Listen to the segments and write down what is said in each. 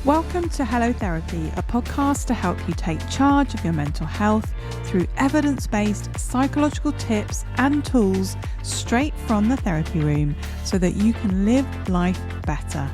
Welcome to Hello Therapy, a podcast to help you take charge of your mental health through evidence-based psychological tips and tools straight from the therapy room so that you can live life better.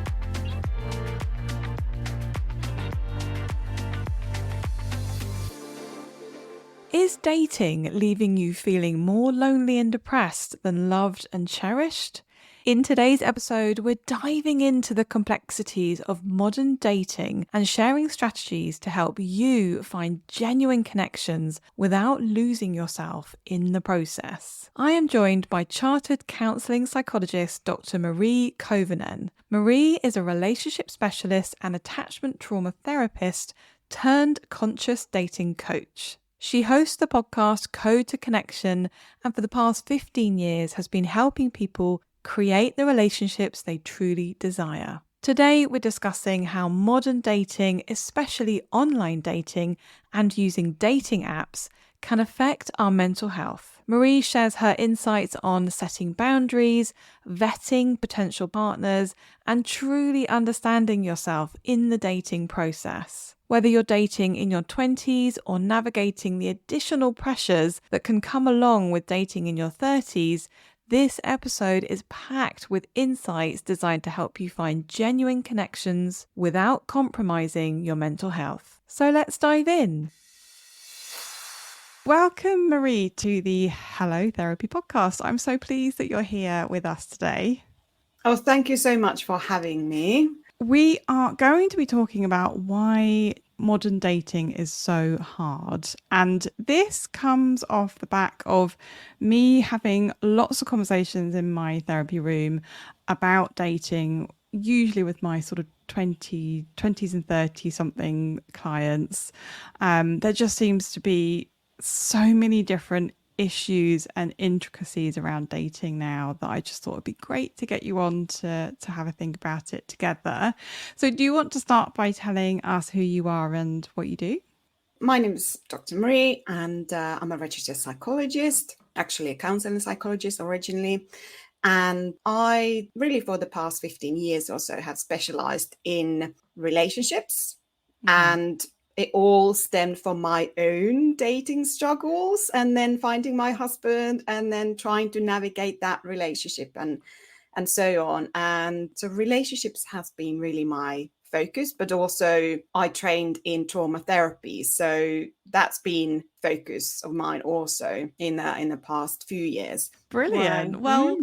Is dating leaving you feeling more lonely and depressed than loved and cherished? In today's episode, we're diving into the complexities of modern dating and sharing strategies to help you find genuine connections without losing yourself in the process. I am joined by chartered counselling psychologist Dr. Mari Kovanen. Mari is a relationship specialist and attachment trauma therapist turned conscious dating coach. She hosts the podcast Code to Connection and for the past 15 years has been helping people create the relationships they truly desire. Today, we're discussing how modern dating, especially online dating and using dating apps, can affect our mental health. Mari shares her insights on setting boundaries, vetting potential partners, and truly understanding yourself in the dating process. Whether you're dating in your 20s or navigating the additional pressures that can come along with dating in your 30s, this episode is packed with insights designed to help you find genuine connections without compromising your mental health. So let's dive in. Welcome, Mari, to the Hello Therapy podcast. I'm so pleased that you're here with us today. Oh, thank you so much for having me. We are going to be talking about why modern dating is so hard. And this comes off the back of me having lots of conversations in my therapy room about dating, usually with my sort of 20s and 30 something clients. There just seems to be so many different issues and intricacies around dating now that I just thought it'd be great to get you on to have a think about it together. So do you want to start by telling us who you are and what you do? My name is Dr. Mari and I'm a registered psychologist, actually a counselling psychologist originally. And I really for the past 15 years or so have specialized in relationships and it all stemmed from my own dating struggles and then finding my husband and then trying to navigate that relationship and so on. And so relationships has been really my focus, but also I trained in trauma therapy. So that's been focus of mine also in the past few years. Brilliant. Well,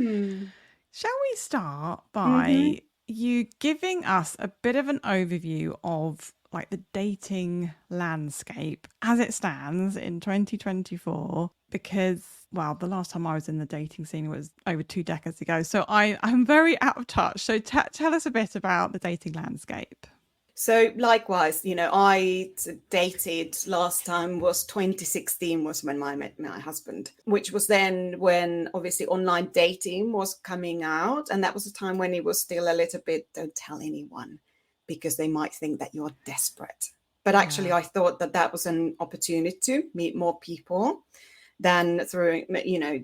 shall we start by you giving us a bit of an overview of like the dating landscape as it stands in 2024, because, well, the last time I was in the dating scene was over 2 decades ago. So I'm very out of touch. So tell us a bit about the dating landscape. So likewise, I dated last time was 2016 was when I met my husband, which was then when obviously online dating was coming out. And that was a time when it was still a little bit, don't tell anyone, because they might think that you're desperate. But actually, I thought that was an opportunity to meet more people than through,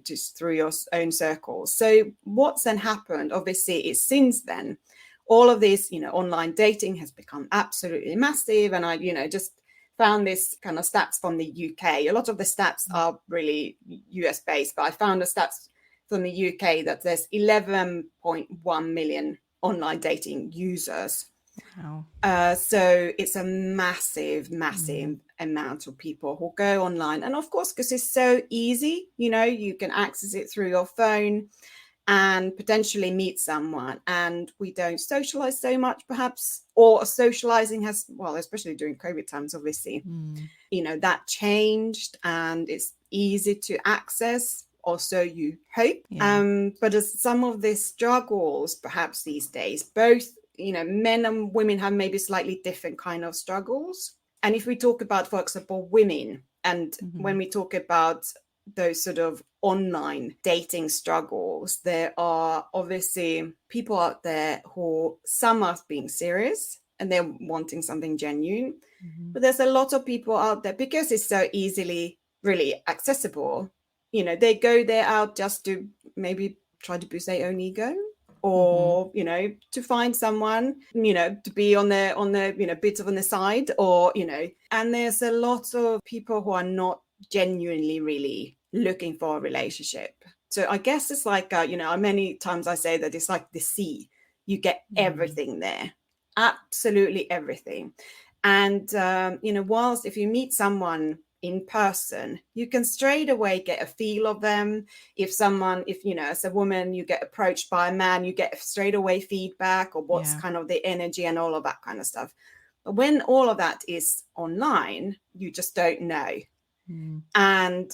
just through your own circles. So what's then happened, obviously, is since then, all of this, online dating has become absolutely massive. And I, just found this kind of stats from the UK. A lot of the stats are really US based, but I found the stats from the UK that there's 11.1 million online dating users. Wow. So it's a massive amount of people who go online. And of course, because it's so easy, you can access it through your phone and potentially meet someone. And we don't socialize so much, perhaps, or socializing has, well, especially during COVID times, obviously, that changed and it's easy to access. Also, you hope. But as some of the struggles, perhaps these days, both men and women have maybe slightly different kind of struggles. And if we talk about, for example, women, and when we talk about those sort of online dating struggles, there are obviously people out there who some are being serious and they're wanting something genuine. But there's a lot of people out there, because it's so easily really accessible, they go there out just to maybe try to boost their own ego or, you know, to find someone, you know, to be on the, you know, bit of on the side, or, you know, and there's a lot of people who are not genuinely really looking for a relationship. So I guess it's like, you know, many times I say that it's like the sea. You get everything there, absolutely everything. And, you know, whilst if you meet someone in person, you can straight away get a feel of them. If, you know, as a woman, you get approached by a man, you get straight away feedback or what's kind of the energy and all of that kind of stuff. But when all of that is online, you just don't know. And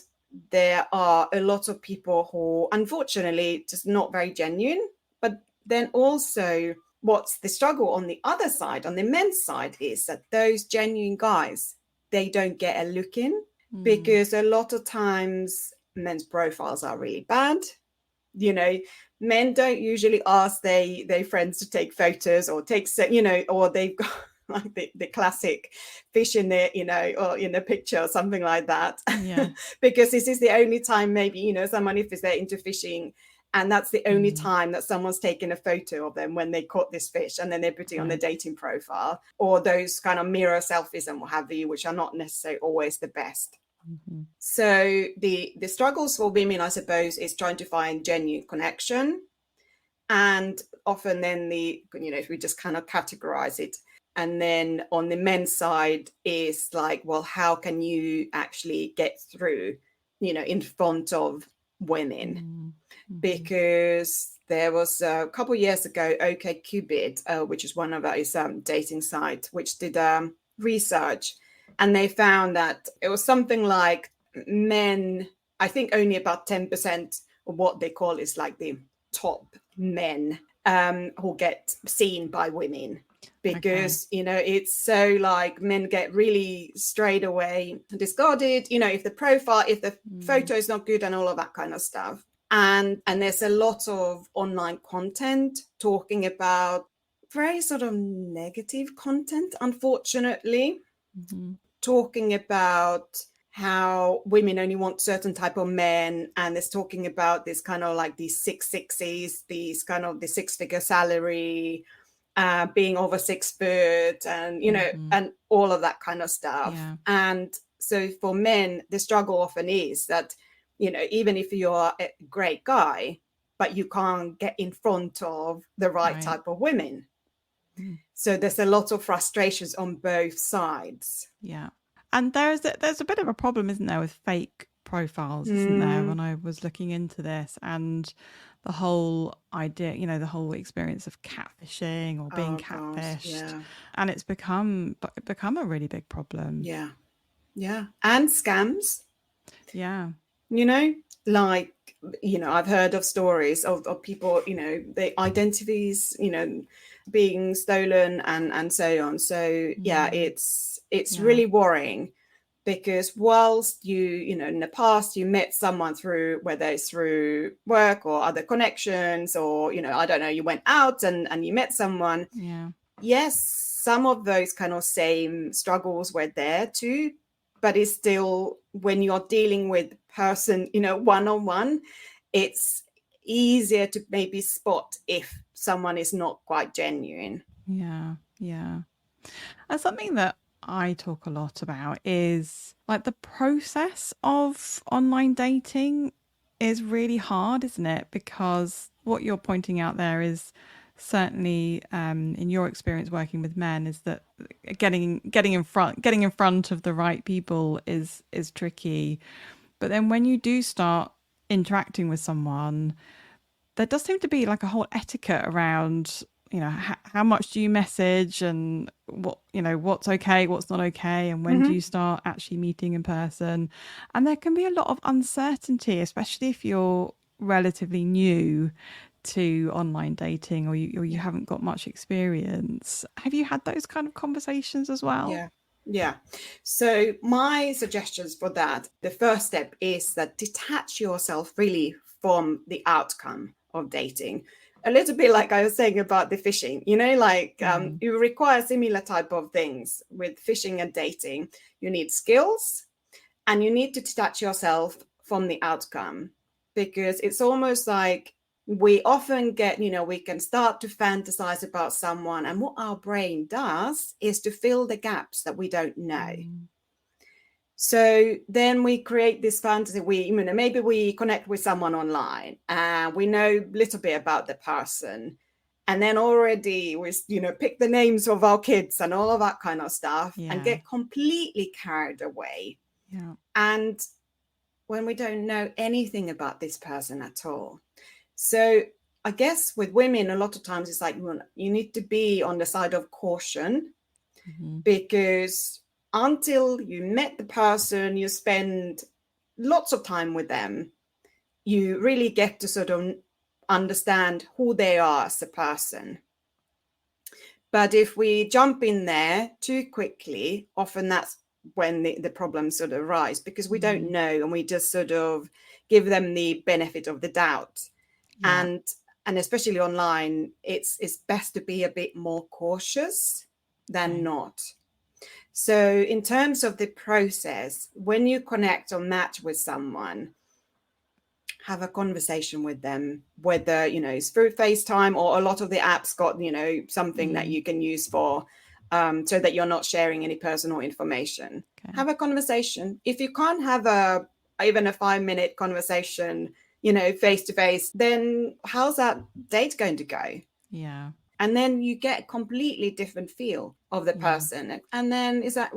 there are a lot of people who, unfortunately, just not very genuine. But then also, what's the struggle on the other side, on the men's side, is that those genuine guys, they don't get a look in, because a lot of times men's profiles are really bad. You know, men don't usually ask their friends to take photos or take, you know, or they've got like the classic fish in there, you know, or in a picture or something like that. Yeah. Because this is the only time maybe, you know, someone, if they're into fishing, and that's the only time that someone's taken a photo of them when they caught this fish, and then they're putting on the dating profile, or those kind of mirror selfies and what have you, which are not necessarily always the best. So the struggles for women, I suppose, is trying to find genuine connection. And often then you know, if we just kind of categorize it, and then on the men's side is like, well, how can you actually get through, you know, in front of women? Because there was a couple of years ago, OkCupid, which is one of those dating sites, which did research, and they found that it was something like men, I think only about 10% of what they call is like the top men who get seen by women. Because, you know, it's so like men get really straight away discarded, you know, if the profile, if the photo is not good and all of that kind of stuff. And there's a lot of online content talking about very sort of negative content, unfortunately, talking about how women only want certain type of men, and it's talking about this kind of like these 660s, these kind of the 6-figure salary, being over 6 foot, and, you know, and all of that kind of stuff. And so for men, the struggle often is that, you know, even if you're a great guy, but you can't get in front of the right type of women. So there's a lot of frustrations on both sides. Yeah. And there's a bit of a problem, isn't there, with fake profiles, isn't there, when I was looking into this, and the whole idea, you know, the whole experience of catfishing or being catfished. And it's become a really big problem. Yeah. And scams. Yeah. You know, like, you know, I've heard of stories of people, you know, the identities, you know, being stolen and so on. So yeah, it's really worrying, because whilst you know, in the past you met someone through, whether it's through work or other connections, or, you know, I don't know, you went out and you met someone. Yes, some of those kind of same struggles were there too, but it's still, when you're dealing with person, you know, one-on-one, it's easier to maybe spot if someone is not quite genuine. Yeah. And something that I talk a lot about is like the process of online dating is really hard, isn't it? Because what you're pointing out there is certainly, in your experience working with men, is that getting in front of the right people is tricky. But then when you do start interacting with someone, there does seem to be like a whole etiquette around, you know, how much do you message, and what, you know, what's okay, what's not okay, and when do you start actually meeting in person. And there can be a lot of uncertainty, especially if you're relatively new to online dating, or you haven't got much experience. Have you had those kind of conversations as well? Yeah. So my suggestions for that, the first step is that detach yourself really from the outcome of dating. A little bit like I was saying about the fishing, you know, like you require similar type of things with fishing and dating. You need skills, and you need to detach yourself from the outcome, because it's almost like we often get, we can start to fantasize about someone, and what our brain does is to fill the gaps that we don't know. So then we create this fantasy. Maybe we connect with someone online and we know a little bit about the person, and then already we pick the names of our kids and all of that kind of stuff, and get completely carried away. And when we don't know anything about this person at all. So I guess with women, a lot of times it's like, you need to be on the side of caution, because until you met the person, you spend lots of time with them, you really get to sort of understand who they are as a person. But if we jump in there too quickly, often that's when the problems sort of arise, because we don't know, and we just sort of give them the benefit of the doubt. And especially online, it's best to be a bit more cautious than not. So in terms of the process, when you connect or match with someone, have a conversation with them, whether, it's through FaceTime, or a lot of the apps got, something that you can use for, so that you're not sharing any personal information. Have a conversation. If you can't have even a 5-minute conversation, face to face, then how's that date going to go? And then you get a completely different feel of the person. And then is it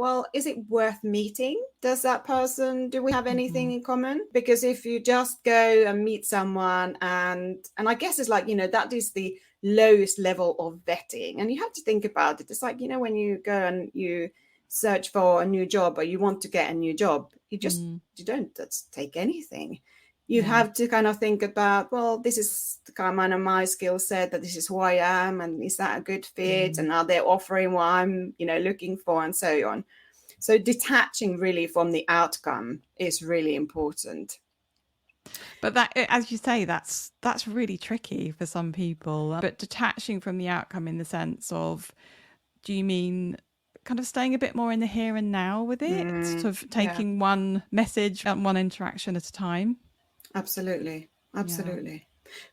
worth meeting? Do we have anything in common? Because if you just go and meet someone, and I guess it's like, that is the lowest level of vetting. And you have to think about it. It's like, when you go and you search for a new job, or you want to get a new job, you don't just take anything. You have to kind of think about, well, this is kind of my skill set, that this is who I am, and is that a good fit? And are they offering what I'm, looking for, and so on. So detaching really from the outcome is really important. But that, as you say, that's really tricky for some people. But detaching from the outcome in the sense of, do you mean kind of staying a bit more in the here and now with it, sort of taking one message and one interaction at a time? Absolutely.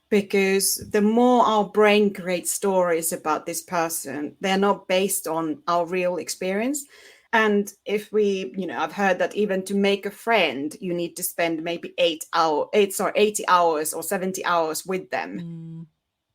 Because the more our brain creates stories about this person, they're not based on our real experience. And if I've heard that even to make a friend, you need to spend maybe 80 hours or 70 hours with them.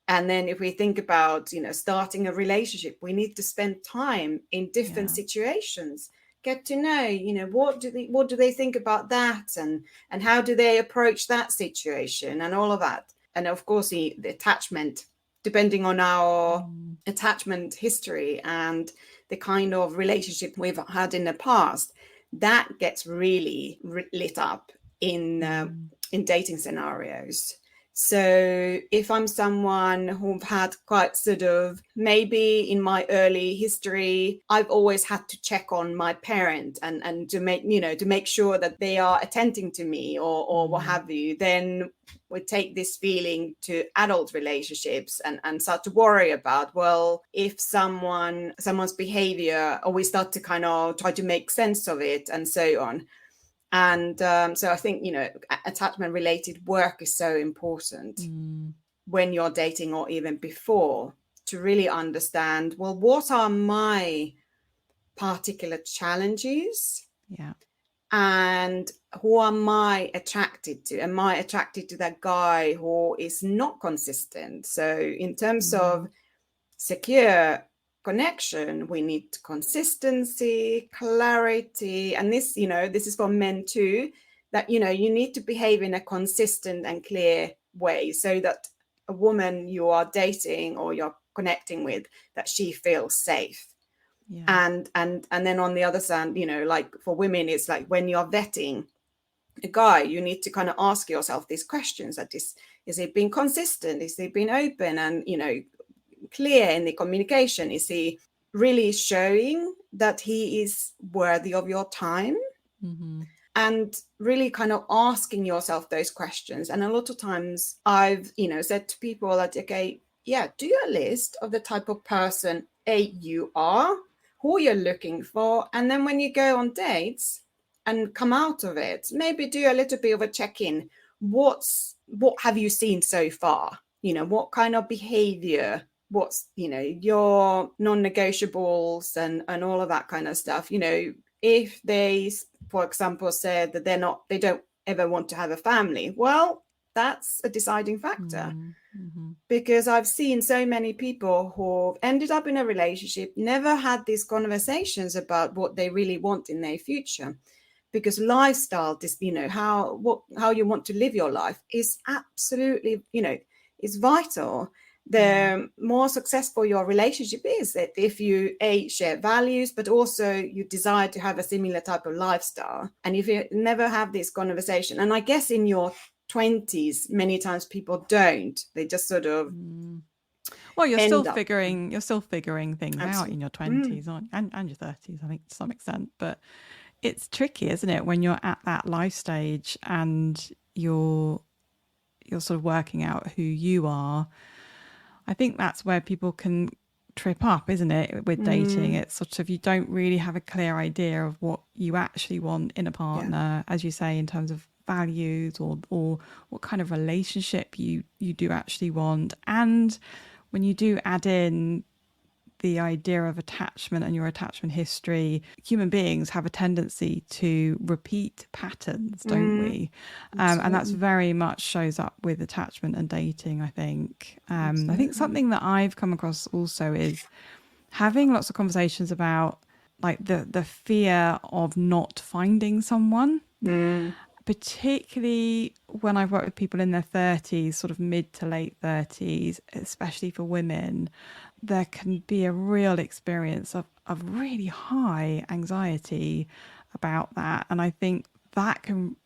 And then if we think about, starting a relationship, we need to spend time in different situations, get to know, what do they think about that, and how do they approach that situation, and all of that. And of course, the attachment, depending on our attachment history and the kind of relationship we've had in the past, that gets really lit up in dating scenarios. So if I'm someone who've had quite sort of, maybe in my early history, I've always had to check on my parent and to make sure that they are attending to me, or what have you, then we take this feeling to adult relationships and start to worry about, well, if someone's behavior, or we start to kind of try to make sense of it, and so on. And so I think, attachment related work is so important when you're dating, or even before, to really understand, well, what are my particular challenges? And who am I attracted to? Am I attracted to that guy who is not consistent? So in terms of secure connection, we need consistency, clarity, and this is for men too, that you need to behave in a consistent and clear way, so that a woman you are dating or you're connecting with, that she feels safe. And then on the other side, like for women, it's like when you're vetting a guy, you need to kind of ask yourself these questions: that is he being consistent? Is he being open and clear in the communication? Is he really showing that he is worthy of your time? And really kind of asking yourself those questions. And a lot of times I've said to people that, okay, do a list of the type of person you are, who you're looking for, and then when you go on dates and come out of it, maybe do a little bit of a check-in. What have you seen so far? what kind of behavior, what's, your non-negotiables and all of that kind of stuff. If they, for example, said that they don't ever want to have a family, well, that's a deciding factor. Mm-hmm. Because I've seen so many people who ended up in a relationship, never had these conversations about what they really want in their future. Because lifestyle, how you want to live your life is absolutely, is vital. The more successful your relationship is, that if you share values, but also you desire to have a similar type of lifestyle. And if you never have this conversation, and I guess in your 20s, many times people don't. They just sort of well, you're still end up. figuring things out in your 20s, aren't you? And your 30s, I think, to some extent. But it's tricky, isn't it, when you're at that life stage and you're sort of working out who you are. I think that's where people can trip up, isn't it, with dating? It's sort of, you don't really have a clear idea of what you actually want in a partner, as you say, in terms of values or what kind of relationship you do actually want. And when you do add in the idea of attachment and your attachment history, human beings have a tendency to repeat patterns, don't we? And that's very much shows up with attachment and dating, I think. I think something that I've come across also is having lots of conversations about like the fear of not finding someone. Particularly when I've worked with people in their 30s, sort of mid to late 30s, especially for women, there can be a real experience of really high anxiety about that. And I think that can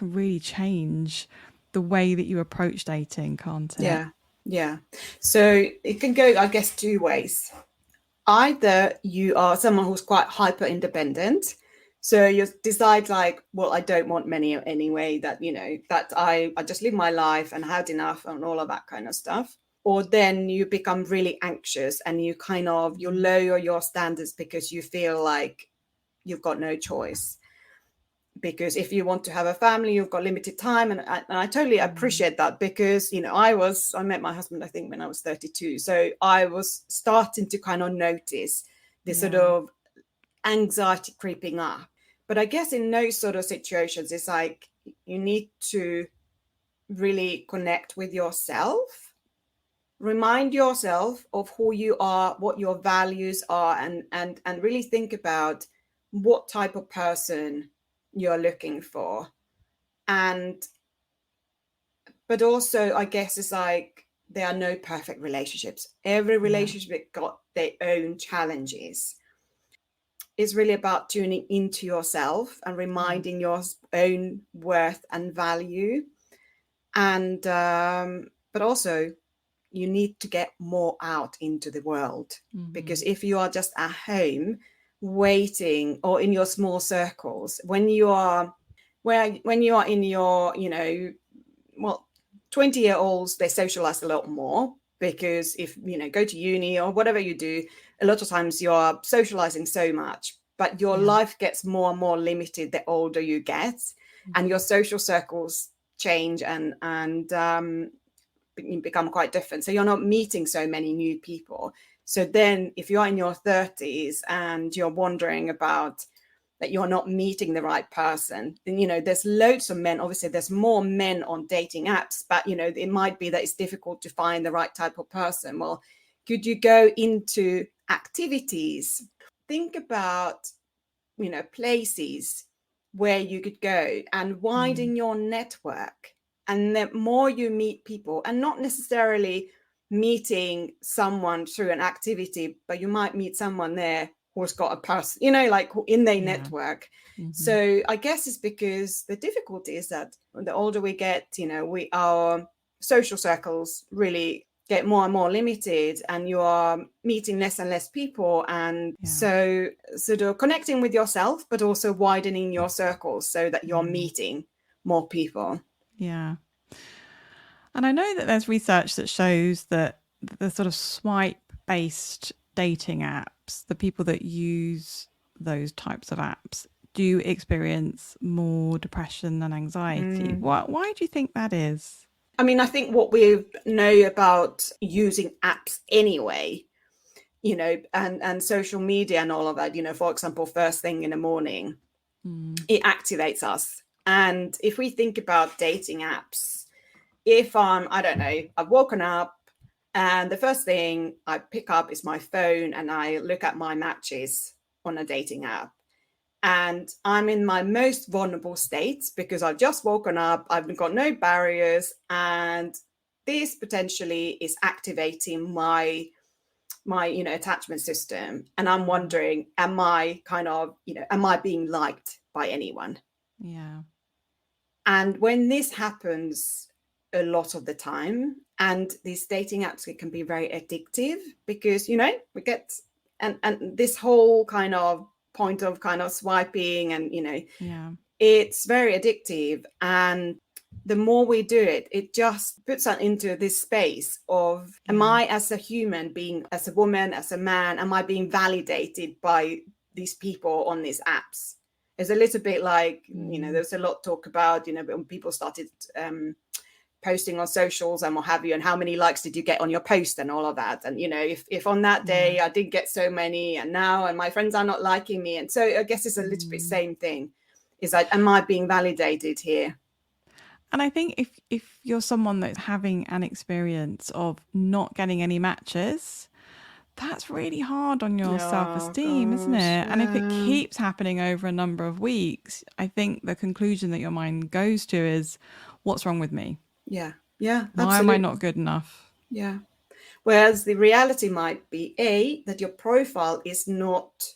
really change the way that you approach dating, can't it? Yeah. So it can go, I guess, two ways. Either you are someone who's quite hyper independent, so you decide like, well, I don't want many anyway, that, that I just live my life and had enough and all of that kind of stuff. Or then you become really anxious and you lower your standards because you feel like you've got no choice. Because if you want to have a family, you've got limited time. And I totally appreciate that, because, I met my husband, I think, when I was 32. So I was starting to kind of notice this sort of anxiety creeping up. But I guess in those sort of situations, it's like you need to really connect with yourself, remind yourself of who you are, what your values are, and really think about what type of person you're looking for. But also, I guess it's like there are no perfect relationships. Every relationship got their own challenges. It's really about tuning into yourself and reminding your own worth and value. And but also, you need to get more out into the world, because if you are just at home waiting, or in your small circles, when you are in your 20-year-olds, they socialize a lot more, because if go to uni or whatever you do, a lot of times you're socializing so much, but your life gets more and more limited the older you get, and your social circles change and become quite different. So you're not meeting so many new people. So then if you're in your 30s and you're wondering about that you're not meeting the right person, then there's loads of men. Obviously there's more men on dating apps, but it might be that it's difficult to find the right type of person. Well, could you go into activities? Think about places where you could go and widen your network. And the more you meet people, and not necessarily meeting someone through an activity, but you might meet someone there who's got a person, like in their network. So I guess it's because the difficulty is that the older we get, our social circles really get more and more limited, and you are meeting less and less people. And so sort of connecting with yourself, but also widening your circles so that you're meeting more people. Yeah. And I know that there's research that shows that the sort of swipe-based dating apps, the people that use those types of apps, do experience more depression and anxiety. Why do you think that is? I mean, I think what we know about using apps anyway, and social media and all of that, for example, first thing in the morning, it activates us. And if we think about dating apps, if I don't know, I've woken up and the first thing I pick up is my phone and I look at my matches on a dating app. And I'm in my most vulnerable state because I've just woken up, I've got no barriers, and this potentially is activating my attachment system. And I'm wondering, am I being liked by anyone? Yeah. And when this happens a lot of the time, and these dating apps can be very addictive because, we get, and this whole kind of point of kind of swiping and, it's very addictive. And the more we do it, it just puts us into this space of, am I as a human being, as a woman, as a man, am I being validated by these people on these apps? It's a little bit like, there's a lot talk about, when people started posting on socials and what have you, and how many likes did you get on your post and all of that. And, if on that day I did get so many and now and my friends are not liking me. And so I guess it's a little bit same thing. Is like, am I being validated here? And I think if you're someone that's having an experience of not getting any matches, that's really hard on your self-esteem, isn't it? Yeah. And if it keeps happening over a number of weeks, I think the conclusion that your mind goes to is, what's wrong with me? Yeah. Why am I not good enough? Yeah. Whereas the reality might be that your profile is not,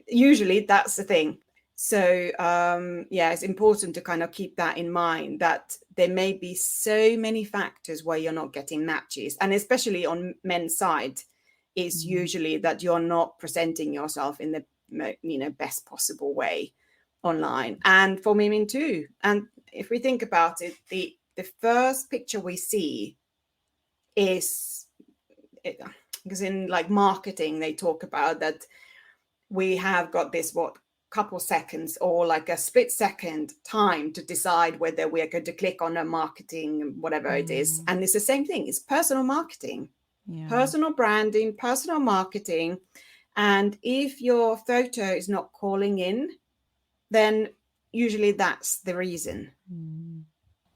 usually that's the thing. So, it's important to kind of keep that in mind, that there may be so many factors where you're not getting matches. And especially on men's side, is usually that you're not presenting yourself in the, best possible way online. And for women too. And if we think about it, the first picture we see is, because in like marketing, they talk about that we have got this, couple seconds or like a split second time to decide whether we're going to click on a marketing, whatever it is. And it's the same thing. It's personal marketing, personal branding, personal marketing. And if your photo is not calling in, then usually that's the reason.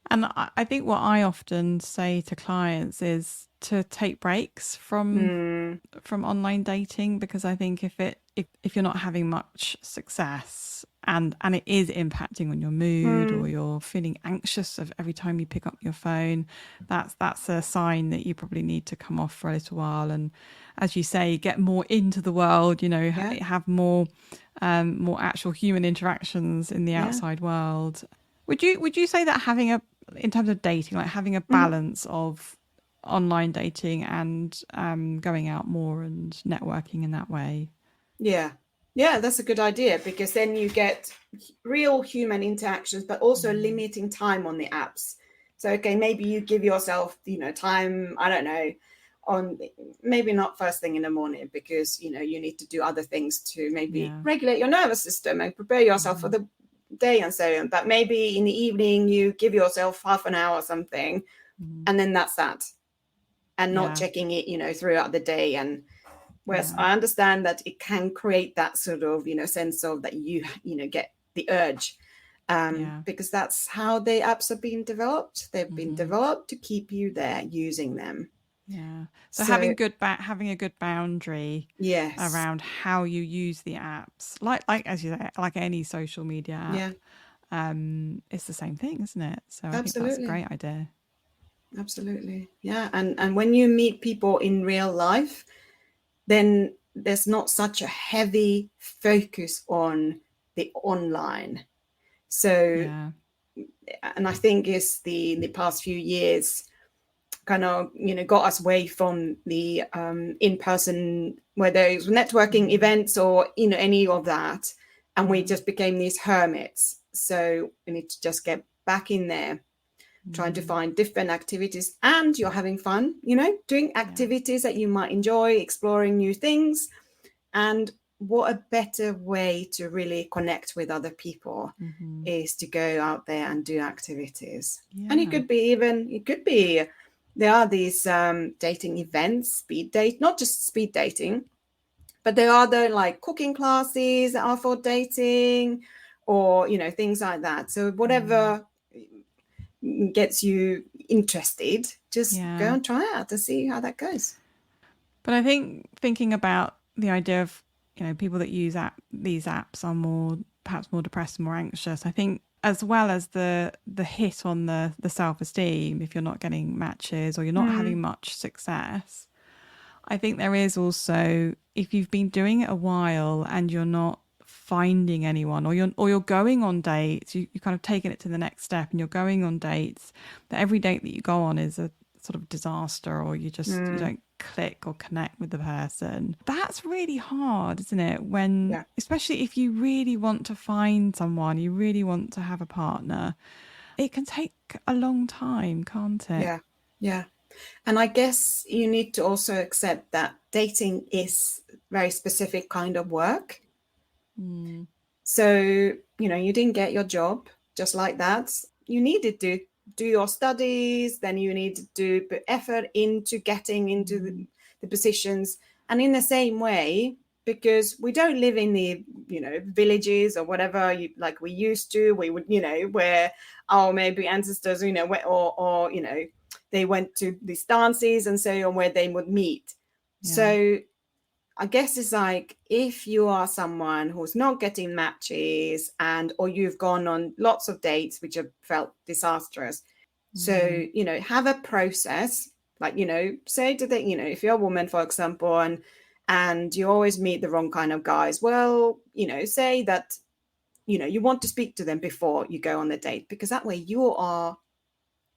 And I think what I often say to clients is to take breaks from online dating, because I think if you're not having much success and it is impacting on your mood or you're feeling anxious of every time you pick up your phone, that's a sign that you probably need to come off for a little while and, as you say, get more into the world, have more actual human interactions in the outside world. Would you say that in terms of dating, like having a balance of online dating and going out more and networking in that way? Yeah, that's a good idea, because then you get real human interactions, but also limiting time on the apps. So, okay, maybe you give yourself, time, I don't know, on maybe not first thing in the morning, because, you need to do other things to maybe regulate your nervous system and prepare yourself for the day and so on. But maybe in the evening, you give yourself half an hour or something, and then that's that. And not checking it, throughout the day. And whereas I understand that it can create that sort of, sense of that you get the urge, because that's how the apps are being developed. They've been developed to keep you there using them. Yeah. So having a good boundary around how you use the apps, like as you say, like any social media app, it's the same thing, isn't it? So I think that's a great idea. Absolutely. Yeah. And when you meet people in real life, then there's not such a heavy focus on the online. So, and I think it's the past few years kind of, got us away from the in-person, whether it's networking events or, any of that. And we just became these hermits. So we need to just get back in there, trying to find different activities, and you're having fun, doing activities that you might enjoy, exploring new things. And what a better way to really connect with other people is to go out there and do activities. And it could be there are these dating events, speed date, not just speed dating, but there are the like cooking classes that are for dating, or things like that. So whatever gets you interested, just go and try it out to see how that goes. But I think thinking about the idea of people that use these apps are perhaps more depressed and more anxious. I think as well as the hit on the self-esteem, if you're not getting matches or you're not having much success, I think there is also, if you've been doing it a while and you're not finding anyone, or you're going on dates, you kind of taken it to the next step and you're going on dates, that every date that you go on is a sort of disaster, or you don't click or connect with the person. That's really hard, isn't it? When especially if you really want to find someone, you really want to have a partner, it can take a long time, can't it? Yeah. And I guess you need to also accept that dating is very specific kind of work. So, you didn't get your job just like that. You needed to do your studies, then you needed to put effort into getting into the positions. And in the same way, because we don't live in the, villages or whatever, like we used to, we would, where our maybe ancestors, or they went to these dances and so on where they would meet. So I guess it's like, if you are someone who's not getting matches or you've gone on lots of dates which have felt disastrous. So, have a process, like, say to if you're a woman, for example, and you always meet the wrong kind of guys, well, say that, you want to speak to them before you go on the date, because that way you are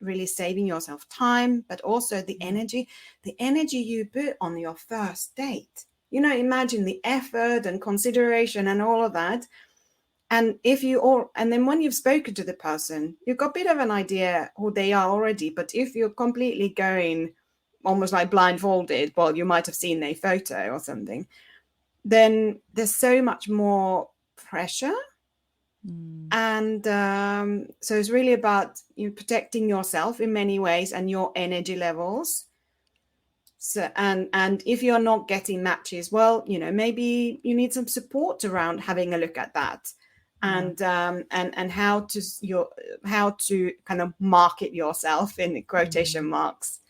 really saving yourself time, but also the energy you put on your first date. Imagine the effort and consideration and all of that. And then when you've spoken to the person, you've got a bit of an idea who they are already. But if you're completely going almost like blindfolded, well, you might have seen their photo or something, then there's so much more pressure. And so it's really about protecting yourself in many ways and your energy levels. So and if you're not getting matches, well, maybe you need some support around having a look at that, and how to kind of market yourself in quotation marks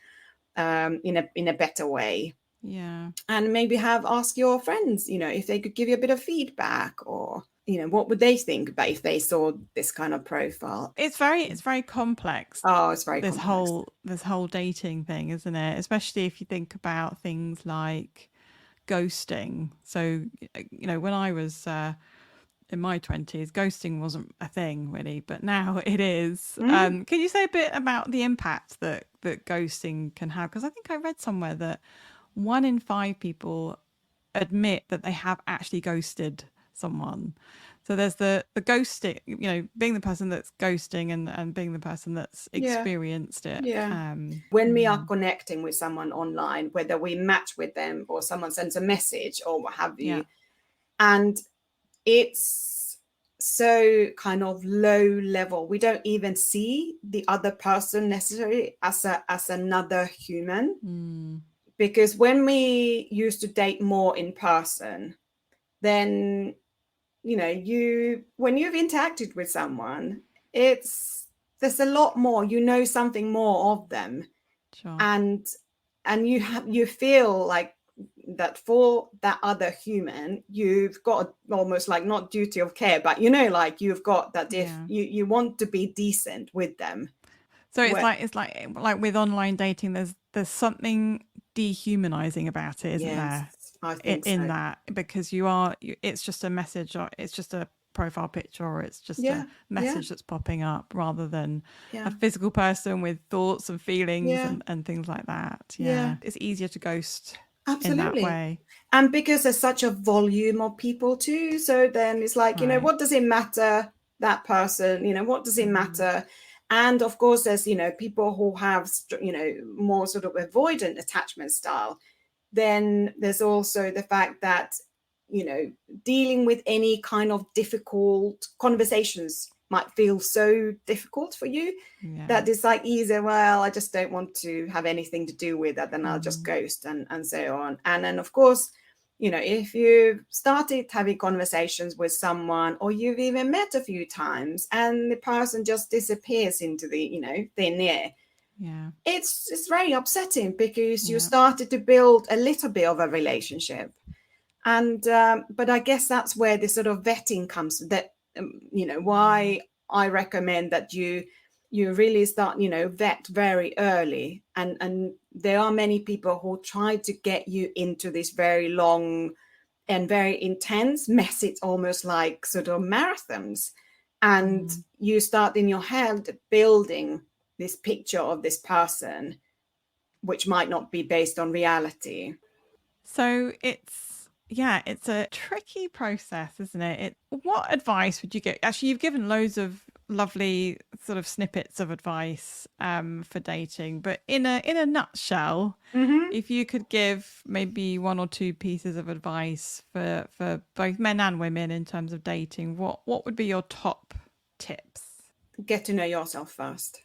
in a better way. And maybe ask your friends, if they could give you a bit of feedback, or what would they think about if they saw this kind of profile. It's very complex. It's very complex. This whole dating thing, isn't it? Especially if you think about things like ghosting. So, when I was in my 20s, ghosting wasn't a thing really, but now it is. Can you say a bit about the impact that ghosting can have? Because I think I read somewhere that 1 in 5 people admit that they have actually ghosted someone. So there's the ghosting, being the person that's ghosting and being the person that's experienced it. When we are connecting with someone online, whether we match with them or someone sends a message or what have you, and it's so kind of low level, we don't even see the other person necessarily as another human. Because when we used to date more in person, then when you've interacted with someone, there's a lot more, something more of them. And you feel like that for that other human, you've got almost like not duty of care, but like you've got that if you want to be decent with them. So it's like with online dating, there's something dehumanizing about it, isn't there? I think in that, because it's just a message, or it's just a profile picture, or it's just a message that's popping up, rather than a physical person with thoughts and feelings and things like that. It's easier to ghost. Absolutely. In that way. And because there's such a volume of people too, so then it's like, what does it matter, that person, what does it matter? And of course there's people who have more sort of avoidant attachment style. Then there's also the fact that dealing with any kind of difficult conversations might feel so difficult for you that it's like easier, well, I just don't want to have anything to do with that, then I'll just ghost and so on. And then, of course, if you've started having conversations with someone, or you've even met a few times and the person just disappears into the, thin air, it's very upsetting, because you started to build a little bit of a relationship. And but I guess that's where the sort of vetting comes, that why I recommend that you really start vet very early. And there are many people who try to get you into this very long and very intense mess. It's almost like sort of marathons, and you start in your head building this picture of this person, which might not be based on reality. So it's a tricky process, isn't it? What advice would you give? Actually, you've given loads of lovely sort of snippets of advice for dating, but in a nutshell, if you could give maybe one or two pieces of advice for both men and women in terms of dating, what would be your top tips? Get to know yourself first.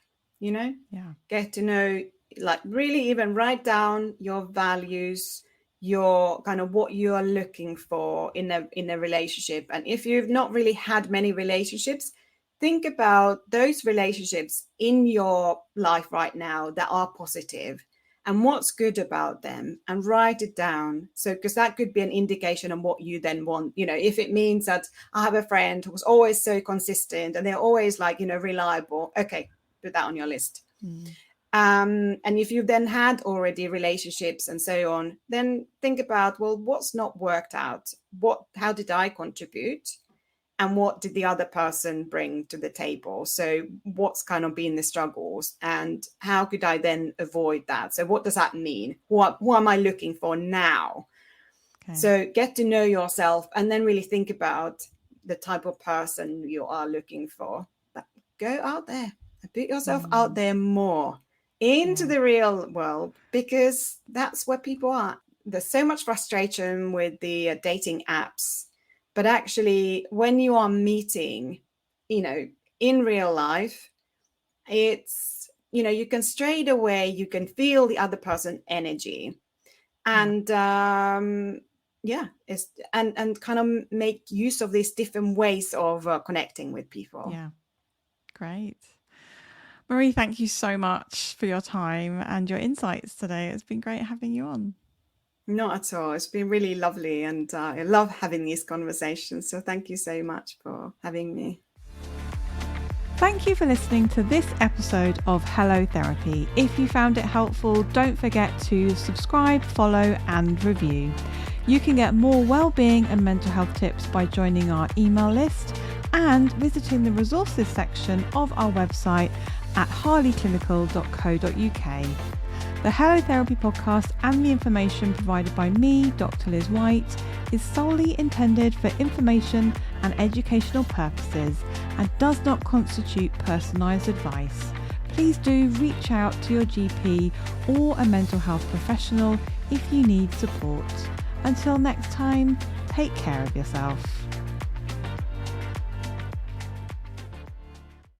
Get to know, like, really even write down your values, your kind of what you are looking for in a relationship. And if you've not really had many relationships, think about those relationships in your life right now that are positive and what's good about them, and write it down. So, because that could be an indication of what you then want. If it means that I have a friend who's always so consistent and they're always like, reliable, okay, put that on your list. And if you've then had already relationships and so on, then think about, well, what's not worked out? How did I contribute? And what did the other person bring to the table? So what's kind of been the struggles, and how could I then avoid that? So what does that mean? What am I looking for now? Okay. So get to know yourself, and then really think about the type of person you are looking for. But go out there and put yourself out there more into the real world, because that's where people are. There's so much frustration with the dating apps. But actually, when you are meeting, in real life, it's, you can straight away, you can feel the other person's energy. And it's and kind of make use of these different ways of connecting with people. Yeah, great. Mari, thank you so much for your time and your insights today. It's been great having you on. Not at all. It's been really lovely, and I love having these conversations. So thank you so much for having me. Thank you for listening to this episode of Hello Therapy. If you found it helpful, don't forget to subscribe, follow, and review. You can get more well-being and mental health tips by joining our email list and visiting the resources section of our website at harleyclinical.co.uk. The Hello Therapy podcast and the information provided by me, Dr. Liz White, is solely intended for information and educational purposes and does not constitute personalised advice. Please do reach out to your GP or a mental health professional if you need support. Until next time, take care of yourself.